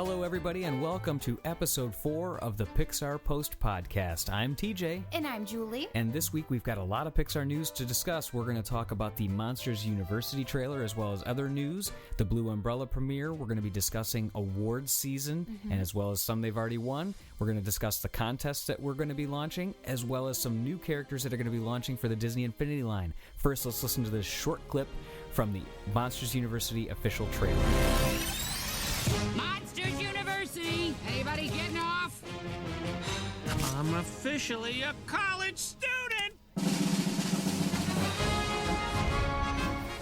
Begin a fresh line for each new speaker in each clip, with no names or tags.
Hello, everybody, and welcome to episode 4 of the Pixar Post Podcast. I'm TJ.
And I'm Julie.
And this week we've got a lot of Pixar news to discuss. We're going to talk about the Monsters University trailer as well as other news, the Blue Umbrella premiere. We're going to be discussing awards season, and as well as some they've already won. We're going to discuss the contests that we're going to be launching, as well as some new characters that are going to be launching for the Disney Infinity line. First, let's listen to this short clip from the Monsters University official trailer.
Monsters University! Anybody getting off? I'm officially a college student!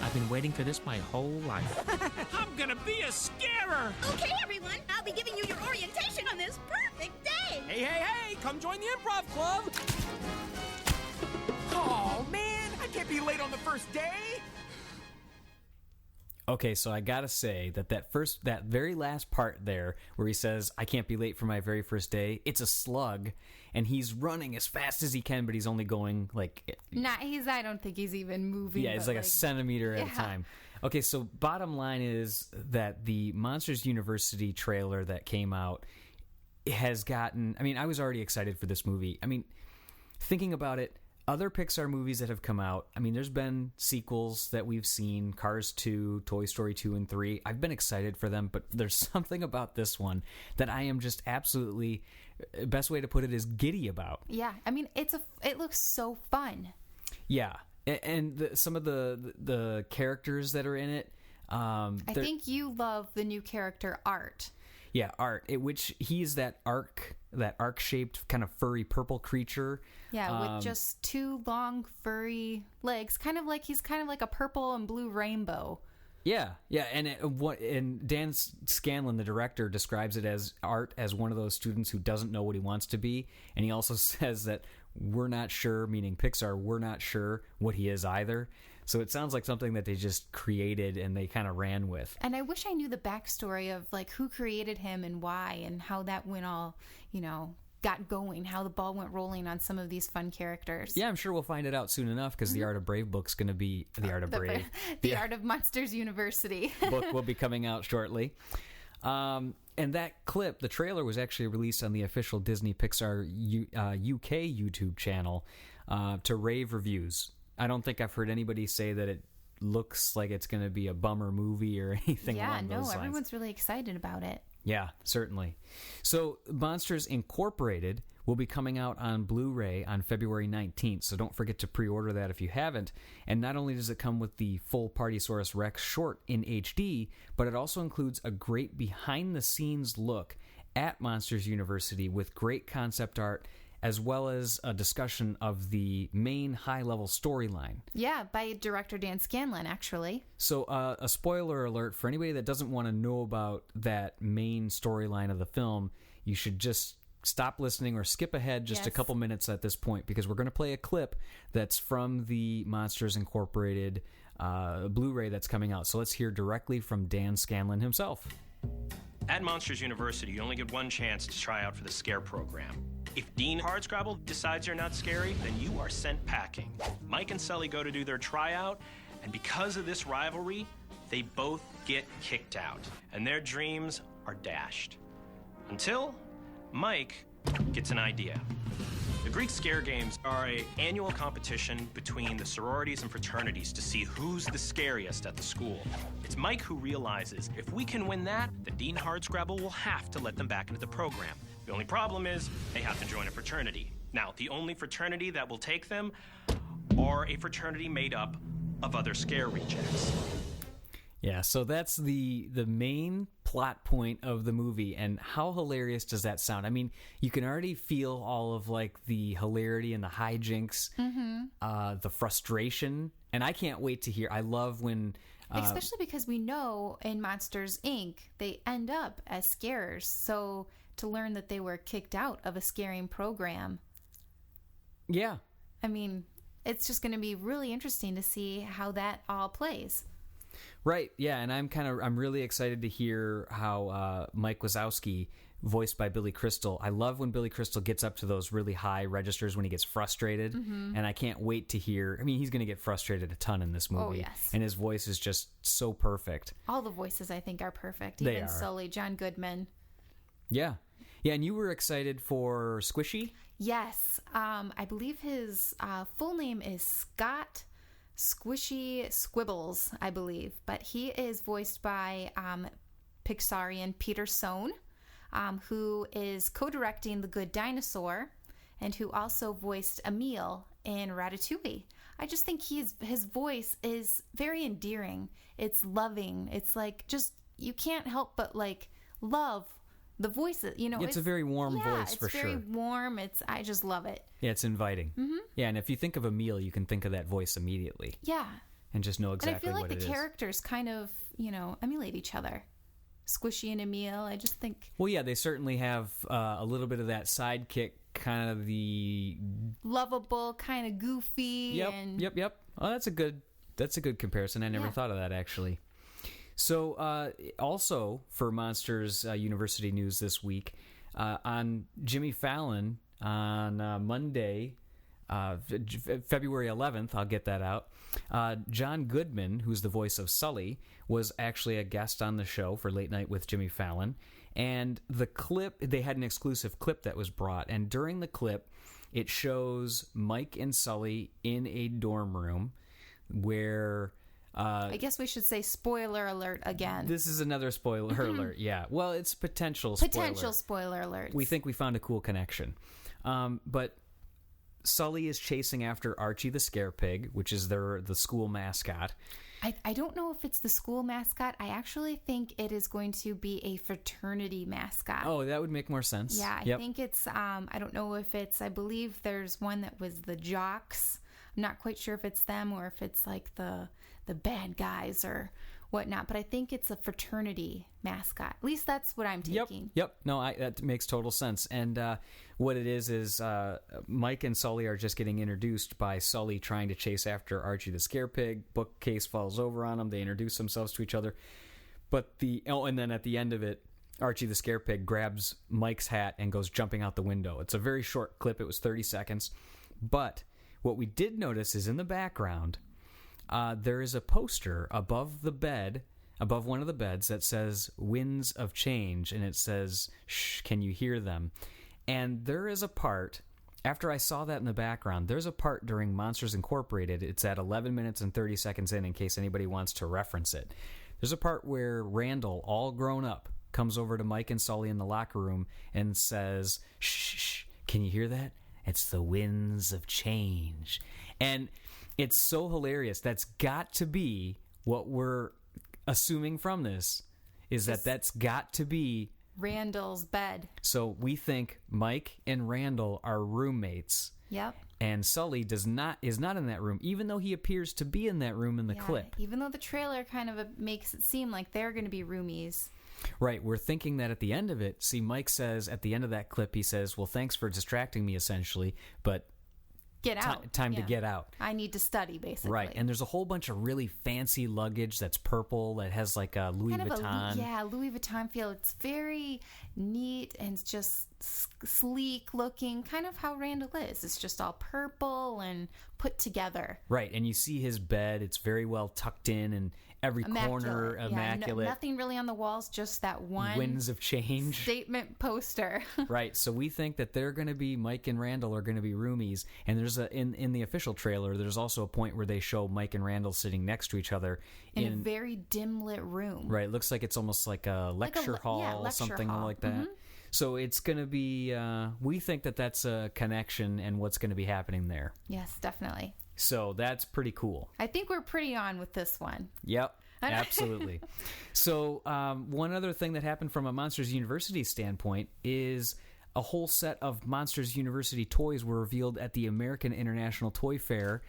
I've been waiting for this my whole life. I'm gonna be a scarer!
Okay, everyone, I'll be giving you your orientation on this perfect day!
Hey, come join the improv club! Oh, man, I can't be late on the first day!
Okay, so I gotta say that very last part there, where he says, I can't be late for my very first day, it's a slug, and he's running as fast as he can, but he's only going, like...
I don't think he's even moving.
Yeah, it's like a centimeter at a time. Okay, so bottom line is that the Monsters University trailer that came out has gotten... I mean, I was already excited for this movie. I mean, thinking about it, other Pixar movies that have come out, I mean, there's been sequels that we've seen, Cars 2, Toy Story 2 and 3. I've been excited for them, but there's something about this one that I am just absolutely, best way to put it is giddy about.
Yeah, I mean, it looks so fun.
Yeah, and some of the characters that are in it.
I think you love the new character, Art.
Yeah, Art, which he's that arc-shaped kind of furry purple creature.
Yeah, with just two long furry legs, he's kind of like a purple and blue rainbow.
Yeah, and Dan Scanlon, the director, describes it as Art as one of those students who doesn't know what he wants to be, and he also says that we're not sure, meaning Pixar, we're not sure what he is either. So it sounds like something that they just created and they kind of ran with.
And I wish I knew the backstory of like who created him and why and how that went all, got going, how the ball went rolling on some of these fun characters.
Yeah, I'm sure we'll find it out soon enough because the Art of Brave book's going to be the Art of Brave.
The Art of Monsters University
book will be coming out shortly. And that clip, the trailer, was actually released on the official Disney Pixar UK YouTube channel to rave reviews. I don't think I've heard anybody say that it looks like it's going to be a bummer movie or anything along those lines.
Yeah, no, everyone's really excited about it.
Yeah, certainly. So Monsters Incorporated will be coming out on Blu-ray on February 19th, so don't forget to pre-order that if you haven't. And not only does it come with the full Partysaurus Rex short in HD, but it also includes a great behind-the-scenes look at Monsters University with great concept art, as well as a discussion of the main high-level storyline.
Yeah, by director Dan Scanlon, actually.
So a spoiler alert for anybody that doesn't want to know about that main storyline of the film, you should just stop listening or skip ahead just a couple minutes at this point, because we're going to play a clip that's from the Monsters Incorporated Blu-ray that's coming out. So let's hear directly from Dan Scanlon himself.
At Monsters University, you only get one chance to try out for the SCARE program. If Dean Hardscrabble decides you're not scary, then you are sent packing. Mike and Sully go to do their tryout, and because of this rivalry, they both get kicked out, and their dreams are dashed. Until Mike gets an idea. The Greek Scare Games are an annual competition between the sororities and fraternities to see who's the scariest at the school. It's Mike who realizes if we can win that, then Dean Hardscrabble will have to let them back into the program. The only problem is they have to join a fraternity. Now, the only fraternity that will take them are a fraternity made up of other scare rejects.
Yeah, so that's the main plot point of the movie, and how hilarious does that sound? I mean, you can already feel all of like the hilarity and the hijinks, the frustration, and I can't wait to hear. I love when...
especially because we know in Monsters, Inc., they end up as scarers, so to learn that they were kicked out of a scaring program.
Yeah.
I mean, it's just going to be really interesting to see how that all plays.
Right, yeah, and I'm really excited to hear how Mike Wazowski, voiced by Billy Crystal, I love when Billy Crystal gets up to those really high registers when he gets frustrated, and I can't wait to hear, I mean, he's going to get frustrated a ton in this movie.
Oh, yes.
And his voice is just so perfect.
All the voices, I think, are perfect.
They
Even
are.
Sully, John Goodman.
Yeah. Yeah, and you were excited for Squishy?
Yes. I believe his full name is Scott Squishy Squibbles, I believe. But he is voiced by Pixarian Peter Sohn, who is co-directing The Good Dinosaur and who also voiced Emile in Ratatouille. I just think his voice is very endearing. It's loving. It's like just, you can't help but like love the voices, you know.
It's a very warm voice, for sure.
It's very warm. I just love it.
Yeah, it's inviting. Mm-hmm. Yeah, and if you think of Emile, you can think of that voice immediately.
Yeah.
And just know exactly what it is.
And I feel like the characters kind of, emulate each other. Squishy and Emile, I just think. Well,
yeah, they certainly have a little bit of that sidekick, kind of the
lovable, kind of goofy.
Yep. Oh, that's a good comparison. I never thought of that, actually. So, also for Monsters University news this week, on Jimmy Fallon on Monday, February 11th, I'll get that out. John Goodman, who's the voice of Sully, was actually a guest on the show for Late Night with Jimmy Fallon. And the clip, they had an exclusive clip that was brought. And during the clip, it shows Mike and Sully in a dorm room where...
I guess we should say spoiler alert again.
This is another spoiler alert, yeah. Well, it's potential
spoiler alert.
We think we found a cool connection. But Sully is chasing after Archie the Scare Pig, which is the school mascot.
I don't know if it's the school mascot. I actually think it is going to be a fraternity mascot.
Oh, that would make more sense.
Yeah, I think it's, I don't know if it's, I believe there's one that was the Jocks. I'm not quite sure if it's them or if it's like the bad guys or whatnot, but I think it's a fraternity mascot. At least that's what I'm taking.
Yep. No, that makes total sense. And what it is Mike and Sully are just getting introduced by Sully trying to chase after Archie the Scare Pig. Bookcase falls over on them. They introduce themselves to each other. And then at the end of it, Archie the Scare Pig grabs Mike's hat and goes jumping out the window. It's a very short clip. It was 30 seconds. But what we did notice is in the background, there is a poster above one of the beds that says Winds of Change, and it says, "Shh, can you hear them?" And there is a part, after I saw that in the background, there's a part during Monsters Incorporated, it's at 11 minutes and 30 seconds in case anybody wants to reference it. There's a part where Randall, all grown up, comes over to Mike and Sully in the locker room and says, "Shh, can you hear that? It's the winds of change." And it's so hilarious. That's got to be what we're assuming from this, is that's got to be
Randall's bed.
So we think Mike and Randall are roommates.
Yep.
And Sully is not in that room, even though he appears to be in that room in the clip.
Even though the trailer kind of makes it seem like they're going to be roomies.
Right, we're thinking that at the end of it, see, Mike says at the end of that clip, he says, "Well, thanks for distracting me, essentially, but
get out.
Time to get out.
I need to study, basically."
Right, and there's a whole bunch of really fancy luggage that's purple that has like a Louis Vuitton.
Louis Vuitton feel. It's very neat and just sleek looking, kind of how Randall is. It's just all purple and put together.
Right, and you see his bed. It's very well tucked in and every corner immaculate.
Nothing really on the walls, just that one
Winds of Change
statement poster.
Right, so we think that they're going to be, Mike and Randall are going to be roomies, and there's in the official trailer, there's also a point where they show Mike and Randall sitting next to each other
in a very dim lit room.
Right, it looks like it's almost like a lecture hall, something like that. Mm-hmm. So it's going to be, we think that that's a connection and what's going to be happening there.
Yes, definitely.
So that's pretty cool.
I think we're pretty on with this one.
Yep, absolutely. So one other thing that happened from a Monsters University standpoint is a whole set of Monsters University toys were revealed at the American International Toy Fair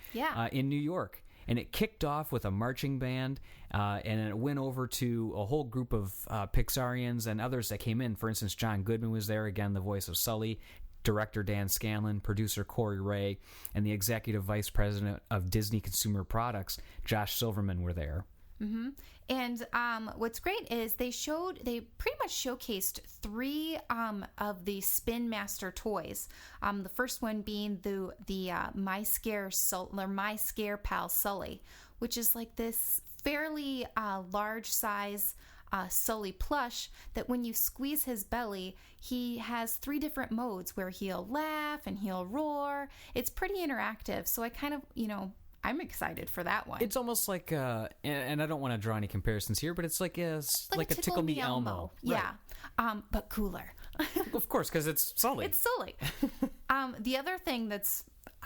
in New York. And it kicked off with a marching band, and it went over to a whole group of Pixarians and others that came in. For instance, John Goodman was there, again, the voice of Sully, director Dan Scanlon, producer Corey Ray, and the executive vice president of Disney Consumer Products, Josh Silverman, were there.
Mm-hmm. And what's great is they pretty much showcased 3 of the Spin Master toys. The first one being the My Scare Pal Sully, which is like this fairly large size Sully plush that when you squeeze his belly, he has 3 different modes where he'll laugh and he'll roar. It's pretty interactive. So I kind of, I'm excited for that one.
It's almost like, and I don't want to draw any comparisons here, but it's like a Tickle Me Elmo.
Yeah, right. But cooler.
Of course, because it's Sully.
It's Sully. The other thing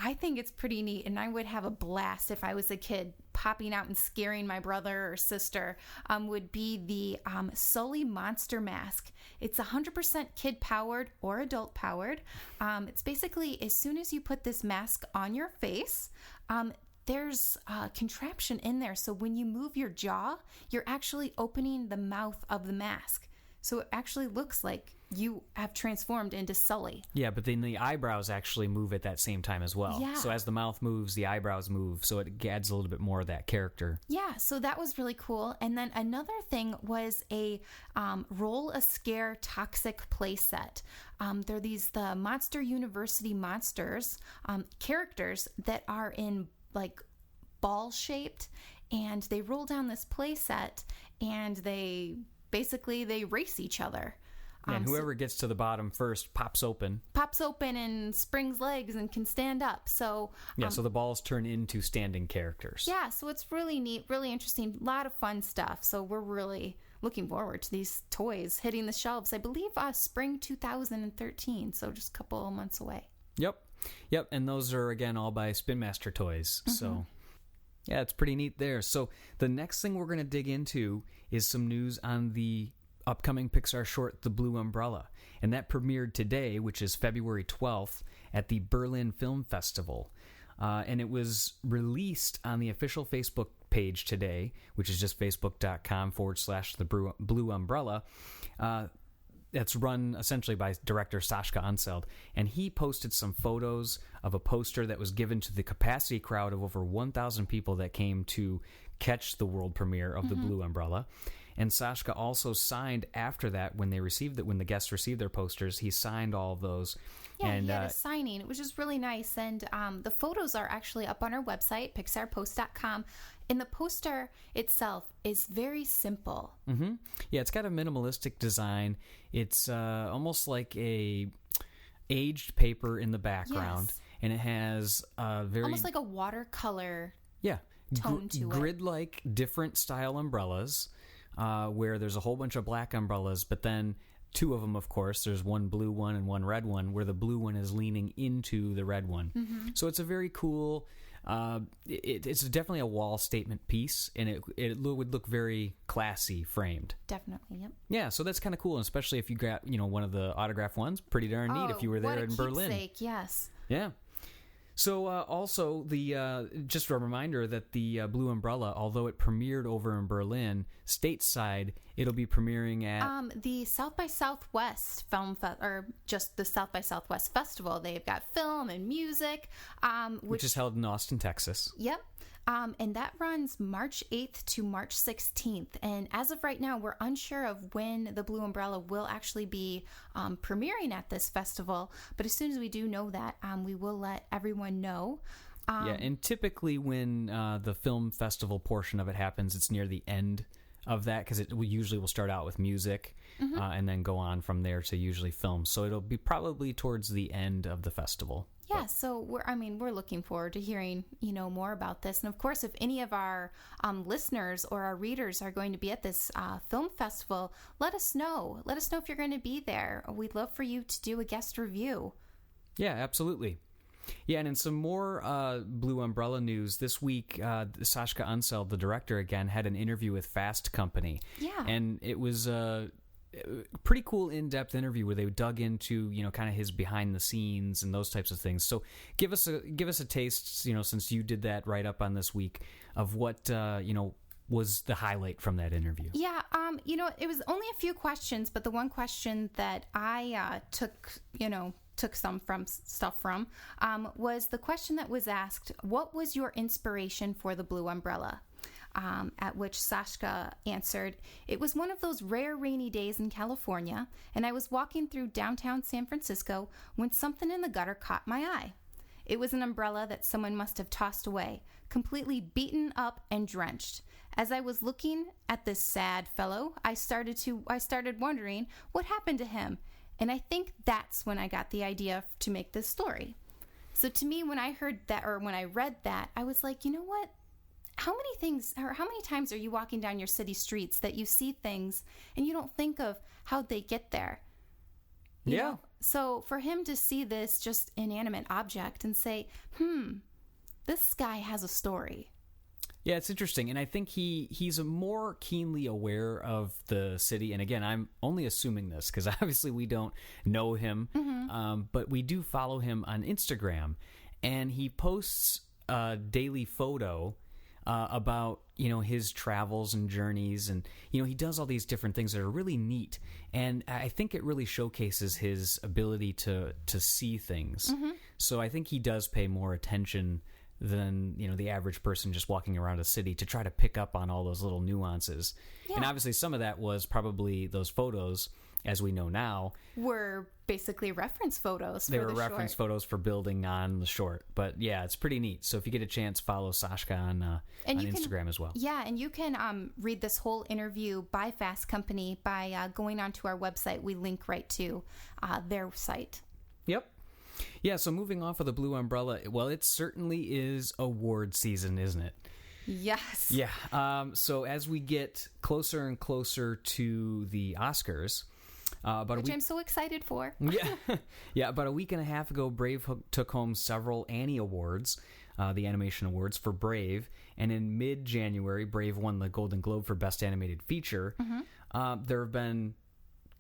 I think it's pretty neat, and I would have a blast if I was a kid popping out and scaring my brother or sister, would be the Sully Monster Mask. It's 100% kid-powered or adult-powered. It's basically, as soon as you put this mask on your face, there's a contraption in there. So when you move your jaw, you're actually opening the mouth of the mask. So it actually looks like you have transformed into Sully.
Yeah, but then the eyebrows actually move at that same time as well.
Yeah.
So as the mouth moves, the eyebrows move. So it adds a little bit more of that character.
Yeah, so that was really cool. And then another thing was a Roll a Scare Toxic playset. They're the Monster University monsters, characters that are in like ball shaped, and they roll down this playset and they race each other.
And whoever gets to the bottom first pops open
and springs legs and can stand up. So
so the balls turn into standing characters.
Yeah, so it's really neat, really interesting, a lot of fun stuff. So we're really looking forward to these toys hitting the shelves. I believe spring 2013, so just a couple of months away.
Yep, and those are again all by Spin Master Toys. Mm-hmm. So yeah, it's pretty neat there. So the next thing we're going to dig into is some news on the upcoming Pixar short, The Blue Umbrella. And that premiered today, which is February 12th, at the Berlin Film Festival. And it was released on the official Facebook page today, which is just facebook.com/The Blue Umbrella. That's run essentially by director Sascha Unseld. And he posted some photos of a poster that was given to the capacity crowd of over 1,000 people that came to catch the world premiere of The Blue Umbrella. And Sascha also signed after that when the guests received their posters. He signed all of those.
Yeah, and he had a signing, which is really nice. And the photos are actually up on our website, pixarpost.com. And the poster itself is very simple.
Mm-hmm. Yeah, it's got a minimalistic design. It's almost like a aged paper in the background. Yes. And it has a very...
almost like a watercolor
tone to it. Grid-like different style umbrellas. Where there's a whole bunch of black umbrellas, but then 2 of them, of course, there's one blue one and one red one, where the blue one is leaning into the red one. Mm-hmm. So it's a very cool, it's definitely a wall statement piece, and it would look very classy framed.
Definitely, yep.
Yeah, so that's kind of cool, especially if you got, one of the autographed ones. Pretty darn neat if you were there in Berlin.
Keepsake, yes.
Yeah. So also, just a reminder that the Blue Umbrella, although it premiered over in Berlin, stateside, it'll be premiering at...
the South by Southwest or just the South by Southwest Festival. They've got film and music.
Which is held in Austin, Texas.
Yep. And that runs March 8th to March 16th. And as of right now, we're unsure of when the Blue Umbrella will actually be premiering at this festival. But as soon as we do know that, we will let everyone know.
And typically when the film festival portion of it happens, it's near the end of that, because we usually will start out with music and then go on from there to usually film. So it'll be probably towards the end of the festival.
Yeah, so we're looking forward to hearing, more about this. And of course, if any of our listeners or our readers are going to be at this film festival, let us know. Let us know if you're going to be there. We'd love for you to do a guest review.
Yeah, absolutely. Yeah, and in some more Blue Umbrella news, this week, Sascha Unseld, the director, again, had an interview with Fast Company. Yeah. And it was a pretty cool in-depth interview where they dug into, kind of his behind the scenes and those types of things. So give us a taste, since you did that right up on this week, of what, was the highlight from that interview.
Yeah, it was only a few questions, but the one question that I took some stuff from was the question that was asked, what was your inspiration for the Blue Umbrella? At which Sascha answered, it was one of those rare rainy days in California, and I was walking through downtown San Francisco when something in the gutter caught my eye. It was an umbrella that someone must have tossed away, completely beaten up and drenched. As I was looking at this sad fellow, I started wondering what happened to him. And I think that's when I got the idea to make this story. So to me, when I heard that, or when I read that, I was like, you know what? How many times are you walking down your city streets that you see things and you don't think of how they get there? You know? So for him to see this just inanimate object and say, this guy has a story.
Yeah, it's interesting. And I think he's more keenly aware of the city. And again, I'm only assuming this because obviously we don't know him, but we do follow him on Instagram. And he posts a daily photo about, his travels and journeys. And, he does all these different things that are really neat. And I think it really showcases his ability to see things. So I think he does pay more attention than the average person just walking around a city to try to pick up on all those little nuances. Yeah. And obviously some of that was probably those photos, as we know now,
were basically reference photos.
They were reference photos for building on the short. But yeah, it's pretty neat. So if you get a chance, follow Sashka on Instagram as well.
Yeah, and you can read this whole interview by Fast Company by going onto our website. We link right to their site.
Yep. Yeah, so moving off of the Blue Umbrella, well, it certainly is award season, isn't it?
Yes.
Yeah. So as we get closer and closer to the Oscars,
which I'm so excited for.
Yeah. About a week and a half ago, Brave took home several Annie Awards, the animation awards for Brave, and in mid-January, Brave won the Golden Globe for Best Animated Feature. There have been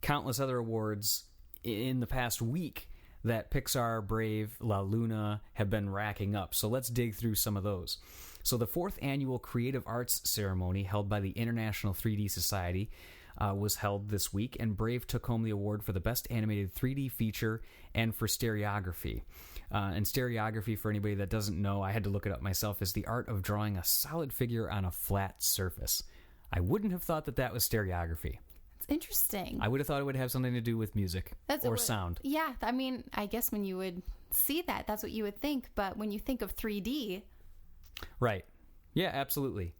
countless other awards in the past week that Pixar, Brave, La Luna have been racking up. So let's dig through some of those. So the 4th annual Creative Arts Ceremony held by the International 3D Society was held this week, and Brave took home the award for the Best Animated 3D Feature and for Stereography. And stereography, for anybody that doesn't know, I had to look it up myself, is the art of drawing a solid figure on a flat surface. I wouldn't have thought that was stereography.
Interesting.
I would have thought it would have something to do with music or sound.
Yeah, I mean, I guess when you would see that, that's what you would think. But when you think of 3D...
Right. Yeah, absolutely.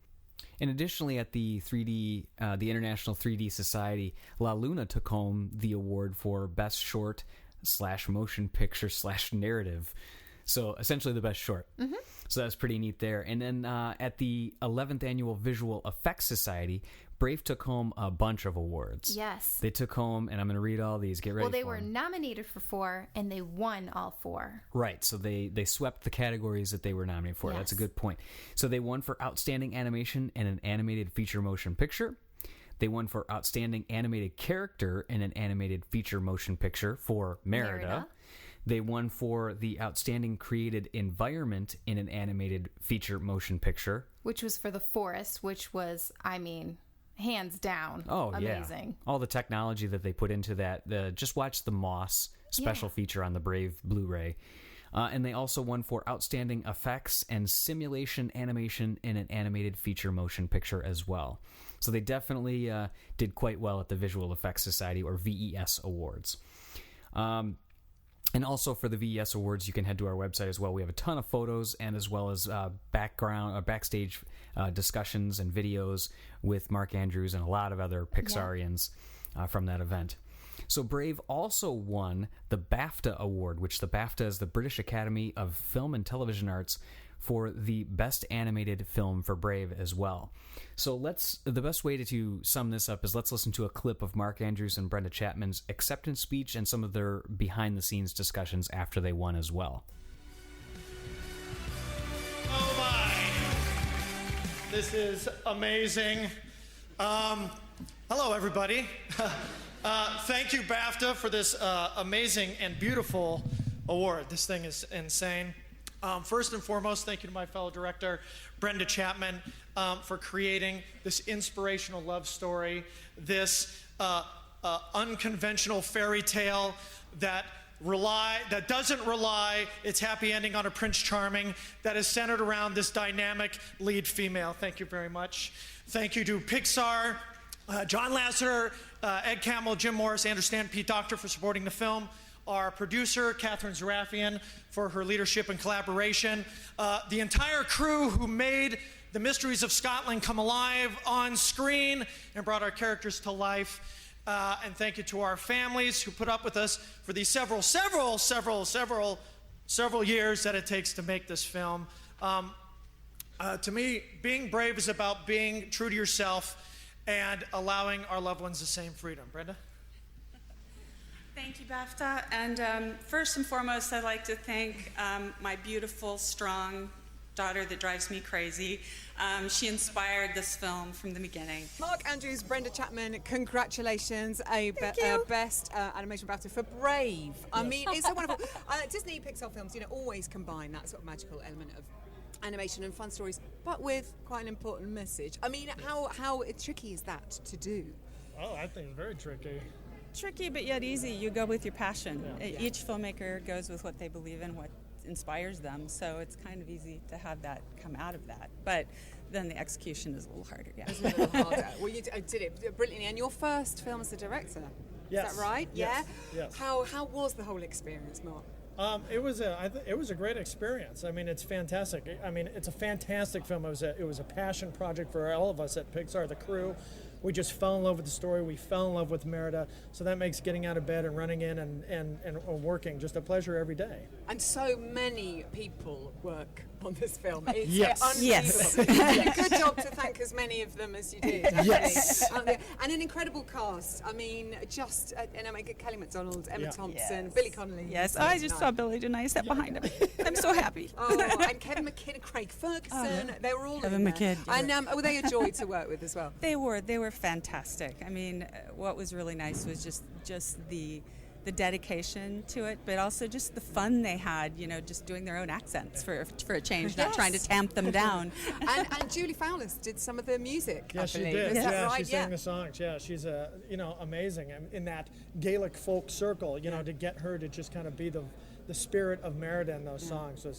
And additionally, at the the International 3D Society, La Luna took home the award for Best Short / Motion Picture / Narrative. So essentially the best short. So that's pretty neat there. And then at the 11th Annual Visual Effects Society, Brave took home a bunch of awards.
Yes.
They took home, and I'm going to read all these. Get ready.
Well, they were nominated for 4, and they won all 4.
Right. So they swept the categories that they were nominated for. Yes. That's a good point. So they won for Outstanding Animation in an Animated Feature Motion Picture. They won for Outstanding Animated Character in an Animated Feature Motion Picture for Merida. They won for the Outstanding Created Environment in an Animated Feature Motion Picture.
Which was for The Forest, which was, hands down, amazing.
Yeah. All the technology that they put into that. Just watch the Moss special feature on the Brave Blu-ray. And they also won for Outstanding Effects and Simulation Animation in an Animated Feature Motion Picture as well. So they definitely did quite well at the Visual Effects Society, or VES Awards. And also for the VES Awards, you can head to our website as well. We have a ton of photos, and as well as backstage discussions and videos with Mark Andrews and a lot of other Pixarians from that event. So Brave also won the BAFTA Award, which the BAFTA is the British Academy of Film and Television Arts, for the Best Animated Film for Brave as well. So the best way to sum this up is let's listen to a clip of Mark Andrews and Brenda Chapman's acceptance speech and some of their behind-the-scenes discussions after they won as well.
Oh my! This is amazing. Hello, everybody. Thank you, BAFTA, for this amazing and beautiful award. This thing is insane. First and foremost, thank you to my fellow director, Brenda Chapman, for creating this inspirational love story, this unconventional fairy tale that doesn't rely its happy ending on a Prince Charming, that is centered around this dynamic lead female. Thank you very much. Thank you to Pixar, John Lasseter, Ed Camel, Jim Morris, Andrew Stanton, Pete Docter for supporting the film. Our producer, Catherine Zarafian, for her leadership and collaboration. The entire crew who made the mysteries of Scotland come alive on screen and brought our characters to life. And thank you to our families who put up with us for these several years that it takes to make this film. To me, being brave is about being true to yourself and allowing our loved ones the same freedom. Brenda?
Thank you, BAFTA. And first and foremost, I'd like to thank my beautiful, strong daughter that drives me crazy. She inspired this film from the beginning.
Mark Andrews, Brenda Chapman, congratulations. Best animation BAFTA for Brave. I mean, it's so wonderful. Disney Pixar films, always combine that sort of magical element of animation and fun stories, but with quite an important message. I mean, how tricky is that to do?
Oh, I think it's very tricky.
Tricky, but yet easy. You go with your passion. Each filmmaker goes with what they believe in, what inspires them, so it's kind of easy to have that come out of that. But then the execution is a little harder. Yeah,
it's a little harder. Well, you did it brilliantly, and your first film as a director.
Yes.
Is that right?
Yes.
Yeah.
Yes.
How was the whole experience, Mark?
It was a great experience. I mean, it's fantastic. I mean, it's a fantastic film. It was a passion project for all of us at Pixar, the crew. We just fell in love with the story. We fell in love with Merida. So that makes getting out of bed and running in and working just a pleasure every day.
And so many people work on this film. It's
yes.
Yes.
You did a good job to thank as many of them as you did.
Yes.
And an incredible cast. I mean, just Kelly MacDonald, Emma Thompson,
Yes.
Billy Connolly.
Yes, I just saw Billy tonight. I sat behind him. I'm so happy.
Oh, and Kevin McKidd, Craig Ferguson. They were all
Kevin
in there.
McKidd,
And were they a joy to work with as well?
They were fantastic. I mean, what was really nice was just the dedication to it, but also just the fun they had, just doing their own accents for a change, not trying to tamp them down.
and Julie Fowler did some of the music.
Yeah, she did. She sang the songs. Yeah, she's amazing in that Gaelic folk circle. To get her to just kind of be the spirit of Merida in those songs we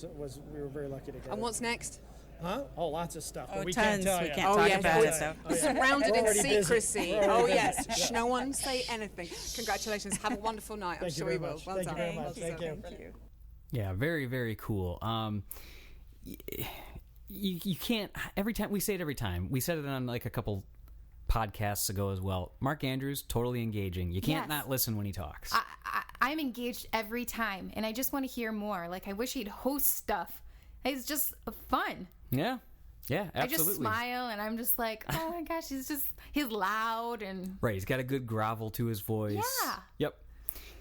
were very lucky to get.
And what's next?
Huh? Oh, lots of stuff. But we
tons.
can't tell
We
you.
can't talk about it. So.
Surrounded in
busy.
secrecy.
We're already
yes.
busy.
Shh, no one say anything. Congratulations. Have a wonderful night. I'm sure you will. Well
Thank
done.
you very much.
Thank you.
Thank you.
Yeah, very, very cool. You can't, every time, we say it every time. We said it on like a couple podcasts ago as well. Mark Andrews, totally engaging. You can't not listen when he talks.
I'm engaged every time, and I just want to hear more. Like, I wish he'd host stuff. It's just fun.
Yeah, absolutely.
I just smile, and I'm just like, oh my gosh, he's loud and
right. He's got a good grovel to his voice.
Yeah.
Yep.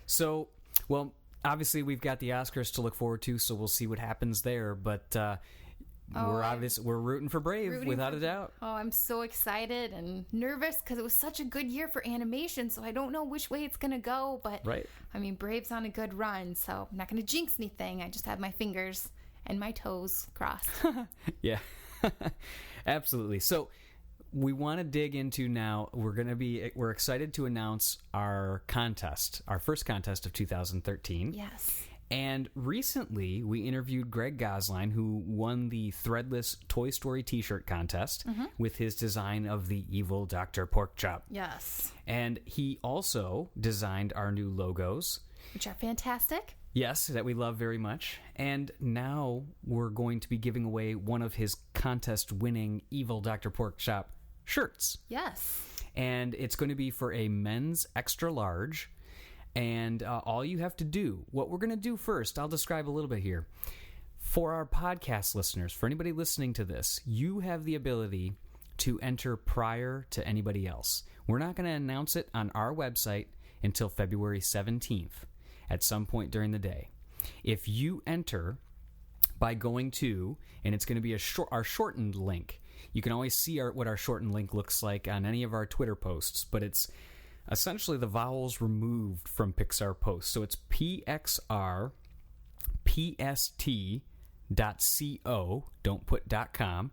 So, well, obviously we've got the Oscars to look forward to, so we'll see what happens there. But we're rooting for Brave without a doubt.
Oh, I'm so excited and nervous because it was such a good year for animation. So I don't know which way it's gonna go, but
right.
I mean, Brave's on a good run, so I'm not gonna jinx anything. I just have my fingers and my toes crossed.
Yeah, absolutely. So we want to dig into now. We're excited to announce our first contest of 2013.
Yes.
And recently we interviewed Greg Gosline, who won the Threadless Toy Story t-shirt contest with his design of the evil Dr. Porkchop.
Yes.
And he also designed our new logos,
Which are fantastic.
yes, that we love very much. And now we're going to be giving away one of his contest-winning Evil Dr. Porkchop shirts.
Yes.
And it's going to be for a men's extra large. And all you have to do, what we're going to do first, I'll describe a little bit here. For our podcast listeners, for anybody listening to this, you have the ability to enter prior to anybody else. We're not going to announce it on our website until February 17th. At some point during the day. If you enter by going to, and it's going to be our shortened link. You can always see what our shortened link looks like on any of our Twitter posts, but it's essentially the vowels removed from Pixar posts. So it's pxrpst.co, don't put .com,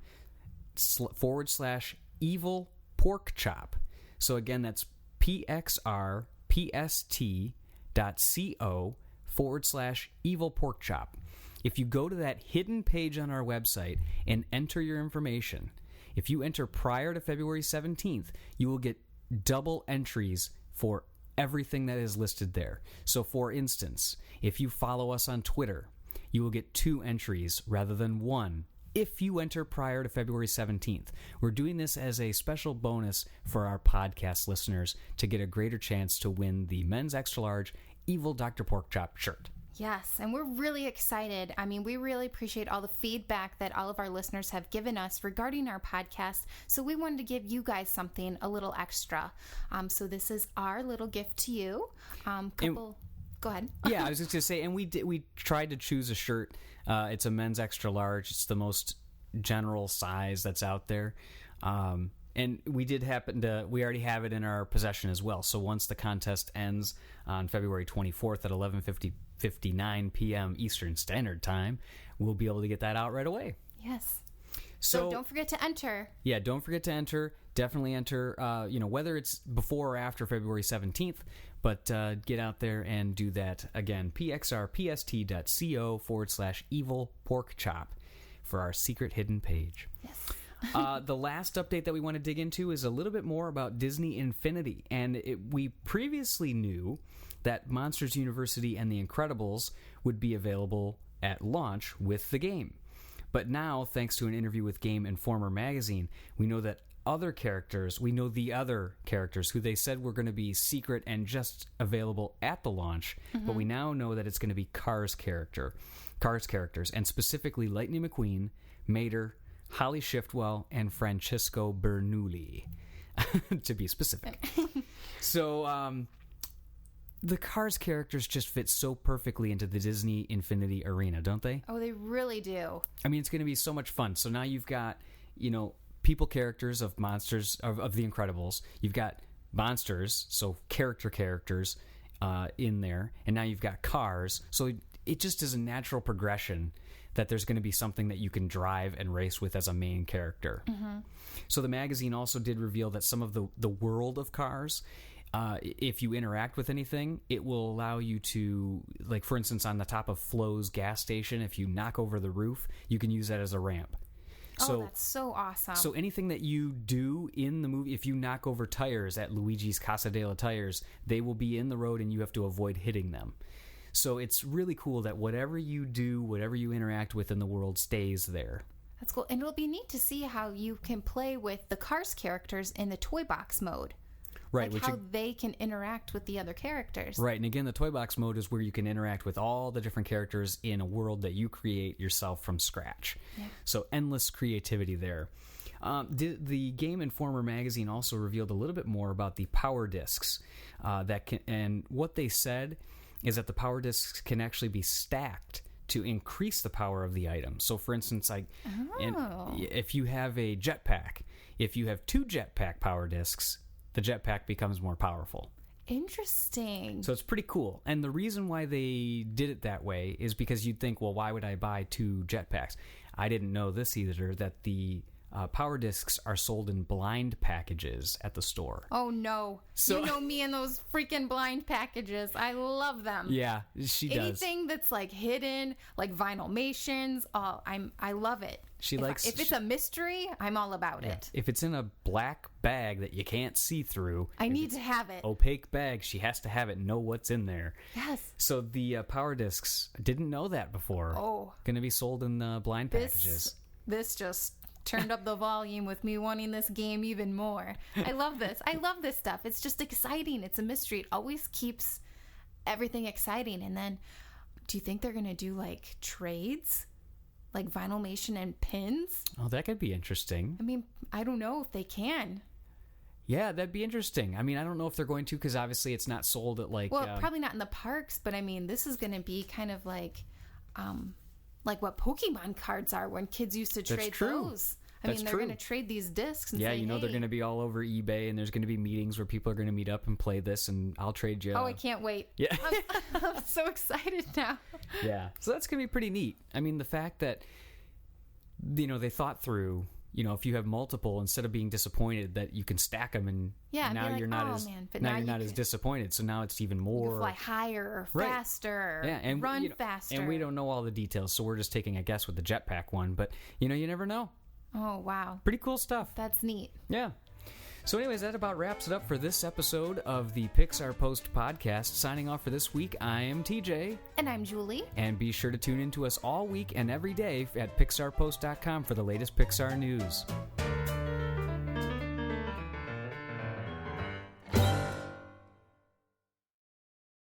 /evil pork chop. So again, that's pxrpst.co/evil pork chop. If you go to that hidden page on our website and enter your information, if you enter prior to February 17th, you will get double entries for everything that is listed there. So for instance, if you follow us on Twitter, you will get 2 entries rather than 1 if you enter prior to February 17th. We're doing this as a special bonus for our podcast listeners to get a greater chance to win the men's extra large Evil Dr. Porkchop shirt.
Yes, and we're really excited. I mean, we really appreciate all the feedback that all of our listeners have given us regarding our podcast. So we wanted to give you guys something a little extra. So this is our little gift to you. Go ahead.
Yeah, I was just going to say, and we tried to choose a shirt. It's a men's extra large. It's the most general size that's out there. And we already have it in our possession as well. So once the contest ends on February 24th at 11:59 p.m. Eastern Standard Time, we'll be able to get that out right away.
Yes. So don't forget to enter.
Yeah, don't forget to enter. Definitely enter, whether it's before or after February 17th, but get out there and do that. Again, pxrpst.co/evil pork chop for our secret hidden page.
Yes.
The last update that we want to dig into is a little bit more about Disney Infinity. And we previously knew that Monsters University and The Incredibles would be available at launch with the game. But now, thanks to an interview with Game Informer magazine, we know the other characters who they said were going to be secret and just available at the launch, but we now know that it's going to be Cars characters, and specifically Lightning McQueen, Mater, Holly Shiftwell, and Francisco Bernoulli, to be specific. So, the Cars characters just fit so perfectly into the Disney Infinity arena, don't they?
Oh, they really do.
I mean, it's going to be so much fun. So now you've got, people characters of Monsters, of The Incredibles. You've got monsters, so characters in there. And now you've got Cars. So it just is a natural progression that there's going to be something that you can drive and race with as a main character. Mm-hmm. So the magazine also did reveal that some of the world of Cars, if you interact with anything, it will allow you to, like, for instance, on the top of Flo's gas station, if you knock over the roof, you can use that as a ramp.
So, that's so awesome.
So anything that you do in the movie, if you knock over tires at Luigi's Casa de la Tires, they will be in the road and you have to avoid hitting them. So it's really cool that whatever you do, whatever you interact with in the world stays there.
That's cool. And it'll be neat to see how you can play with the Cars characters in the toy box mode.
Right.
Like how they can interact with the other characters.
Right. And again, the toy box mode is where you can interact with all the different characters in a world that you create yourself from scratch. Yeah. So endless creativity there. The Game Informer magazine also revealed a little bit more about the power discs and what they said is that the power discs can actually be stacked to increase the power of the item. So, for instance, if you have a jetpack, if you have 2 jetpack power discs, the jetpack becomes more powerful.
Interesting.
So it's pretty cool. And the reason why they did it that way is because you'd think, well, why would I buy 2 jetpacks? I didn't know this either, that the power discs are sold in blind packages at the store.
Oh, no. So, you know me and those freaking blind packages. I love them.
Yeah, she does.
Anything that's like hidden, like Vinylmations, I love it. If it's a mystery, I'm all about it.
If it's in a black bag that you can't see through,
I need to have it.
Opaque bag, she has to have it and know what's in there.
Yes.
So the power discs, didn't know that before.
Oh.
Going to be sold in blind packages.
This just turned up the volume with me wanting this game even more. I love this. I love this stuff. It's just exciting. It's a mystery. It always keeps everything exciting. And then, do you think they're going to do like trades? Like Vinylmation and pins?
Oh, that could be interesting.
I mean, I don't know if they can.
Yeah, that'd be interesting. I mean, I don't know if they're going to, because obviously it's not sold at like...
Well, probably not in the parks, but I mean, this is going to be kind of like what Pokemon cards are when kids used to trade those. I mean, they're going to trade these discs and say,
they're going to be all over eBay, and there's going to be meetings where people are going to meet up and play this, and I'll trade you.
Oh, I can't wait.
Yeah.
I'm so excited now.
Yeah. So that's going to be pretty neat. I mean, the fact that, they thought through, if you have multiple, instead of being disappointed that you can stack them, and now you're not as disappointed. So now it's even more.
You can fly higher or faster,
and
run faster.
And we don't know all the details, so we're just taking a guess with the jetpack one. But, you never know.
Oh, wow.
Pretty cool stuff.
That's neat.
Yeah. So anyways, that about wraps it up for this episode of the Pixar Post podcast. Signing off for this week, I am TJ.
And I'm Julie.
And be sure to tune in to us all week and every day at pixarpost.com for the latest Pixar news.